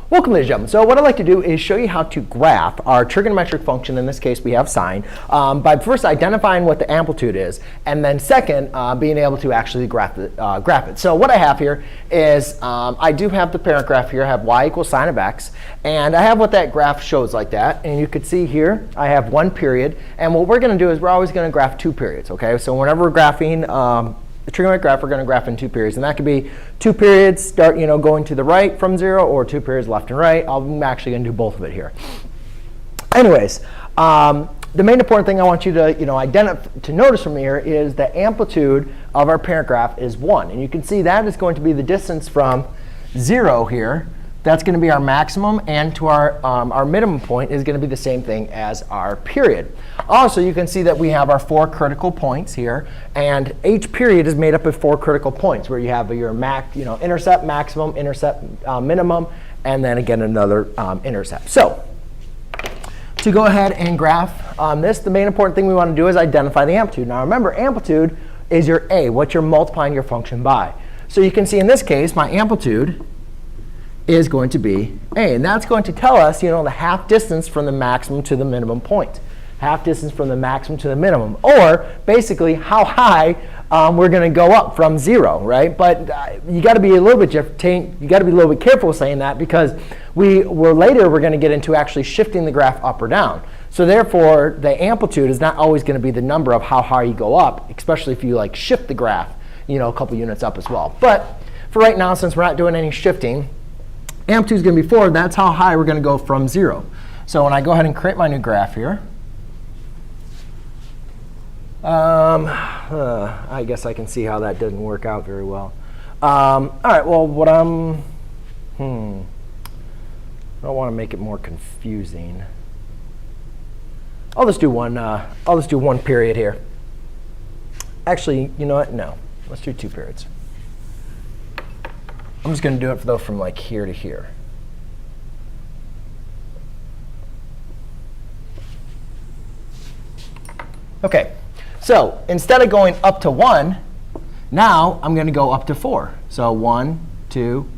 Welcome, ladies and gentlemen. So what I'd like to do is show you how to graph our trigonometric function. In this case, we have sine, by first identifying what the amplitude is, and then second, being able to actually graph it. So what I have here is I do have the parent graph here. I have y equals sine of x, and I have what that graph shows like that. And you could see here I have one period, and what we're going to do is we're always going to graph two periods. Okay, so whenever we're graphing the trigonometric graph, we're going to graph in two periods, and that could be two periods start, going to the right from 0, or two periods left and right. I'm actually going to do both of it here. Anyways, the main important thing I want you to to notice from here is the amplitude of our parent graph is 1, and you can see that is going to be the distance from 0 here. That's going to be our maximum, and to our minimum point is going to be the same thing as our period. Also, you can see that we have our 4 critical points here, and each period is made up of 4 critical points, where you have your intercept, maximum, intercept, minimum, and then again another intercept. So to go ahead and graph this, the main important thing we want to do is identify the amplitude. Now remember, amplitude is your a, what you're multiplying your function by. So you can see in this case, my amplitude is going to be a, and that's going to tell us, the half distance from the maximum to the minimum point. Half distance from the maximum to the minimum, or basically how high we're going to go up from 0, right? But you got to be a little bit careful saying that, because we're going to get into actually shifting the graph up or down. So therefore, the amplitude is not always going to be the number of how high you go up, especially if you shift the graph, a couple units up as well. But for right now, since we're not doing any shifting, amplitude is going to be 4. That's how high we're going to go from 0. So when I go ahead and create my new graph here, I guess I can see how that didn't work out very well. All right. Well, what I don't want to make it more confusing. I'll just do one period here. Actually, you know what? No. Let's do 2 periods. I'm just going to do it, though, from here to here. OK, so instead of going up to 1, now I'm going to go up to 4. So 1, 2.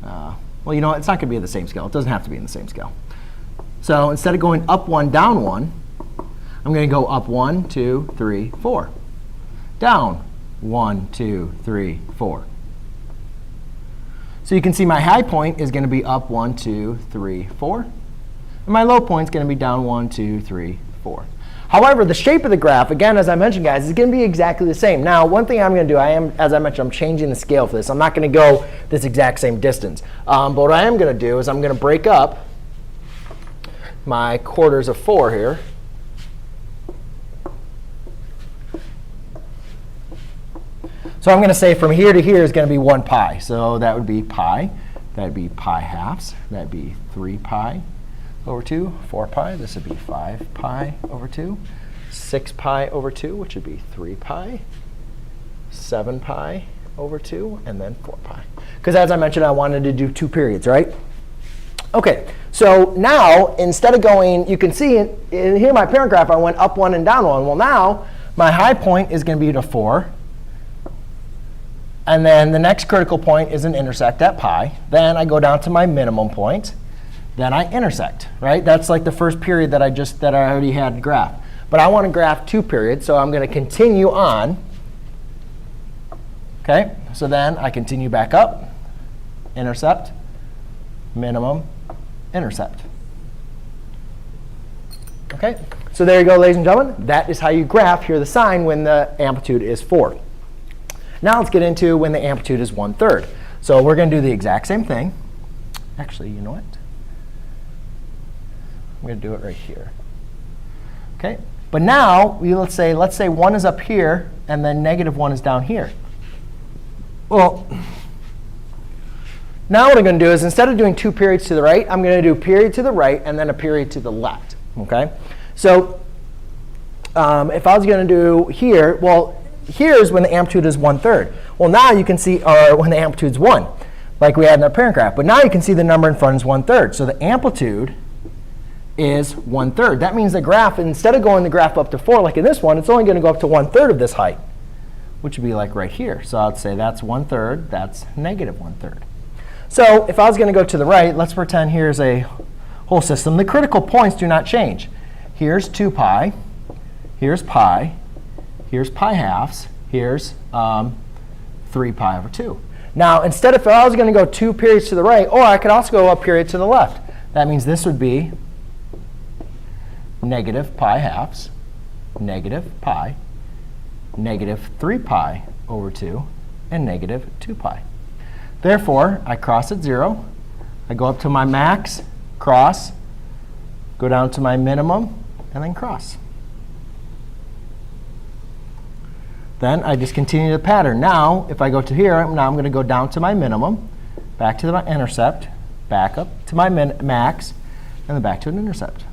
Well, it's not going to be at the same scale. It doesn't have to be in the same scale. So instead of going up 1, down 1, I'm going to go up 1, 2, 3, 4. Down 1, 2, 3, 4. So you can see my high point is going to be up 1, 2, 3, 4. And my low point is going to be down 1, 2, 3, 4. However, the shape of the graph, again, as I mentioned, guys, is going to be exactly the same. Now, one thing I'm going to do, as I mentioned, I'm changing the scale for this. I'm not going to go this exact same distance. But what I am going to do is I'm going to break up my quarters of 4 here. So I'm going to say from here to here is going to be 1 pi. So that would be pi. That would be pi halves. That would be 3 pi over 2, 4 pi. This would be 5 pi over 2, 6 pi over 2, which would be 3 pi, 7 pi over 2, and then 4 pi. Because as I mentioned, I wanted to do 2 periods, right? OK, so now instead of going, you can see in here my parent graph, I went up 1 and down 1. Well, now my high point is going to be to 4. And then the next critical point is an intersect at pi. Then I go down to my minimum point. Then I intersect, right? That's like the first period that I already had graphed. But I want to graph 2 periods, so I'm going to continue on. OK, so then I continue back up, intercept, minimum, intercept. OK, so there you go, ladies and gentlemen. That is how you graph here the sine when the amplitude is 4. Now let's get into when the amplitude is 1/3. So we're going to do the exact same thing. Actually, you know what? I'm going to do it right here. OK, but now let's say 1 is up here, and then -1 is down here. Well, now what I'm going to do is instead of doing 2 periods to the right, I'm going to do a period to the right and then a period to the left. OK, so if I was going to do here, well, here's when the amplitude is 1/3. Well, now you can see when the amplitude is 1, like we had in our parent graph. But now you can see the number in front is 1/3. So the amplitude is 1/3. That means the graph, instead of going the graph up to 4 like in this one, it's only going to go up to 1/3 of this height, which would be like right here. So I'd say that's 1/3. That's -1/3. So if I was going to go to the right, let's pretend here's a whole system. The critical points do not change. Here's 2 pi. Here's pi. Here's pi halves. Here's 3 pi over 2. Now, instead, if I was going to go 2 periods to the right, or I could also go a period to the left. That means this would be negative pi halves, negative pi, negative 3 pi over 2, and negative 2 pi. Therefore, I cross at 0. I go up to my max, cross, go down to my minimum, and then cross. Then I just continue the pattern. Now, if I go to here, now I'm going to go down to my minimum, back to my intercept, back up to my max, and then back to an intercept.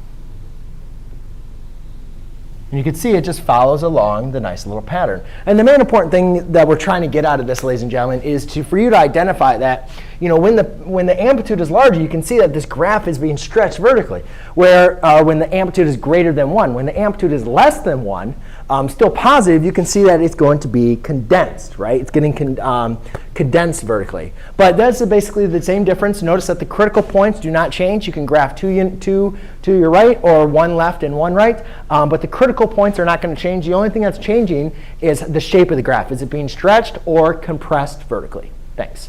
And you can see it just follows along the nice little pattern. And the main important thing that we're trying to get out of this, ladies and gentlemen, is for you to identify that when the amplitude is larger, you can see that this graph is being stretched vertically. Where when the amplitude is greater than 1, when the amplitude is less than 1, still positive, you can see that it's going to be condensed, right? It's getting condensed vertically. But that's basically the same difference. Notice that the critical points do not change. You can graph two to your right or 1 left and 1 right. But the critical points are not going to change. The only thing that's changing is the shape of the graph. Is it being stretched or compressed vertically? Thanks.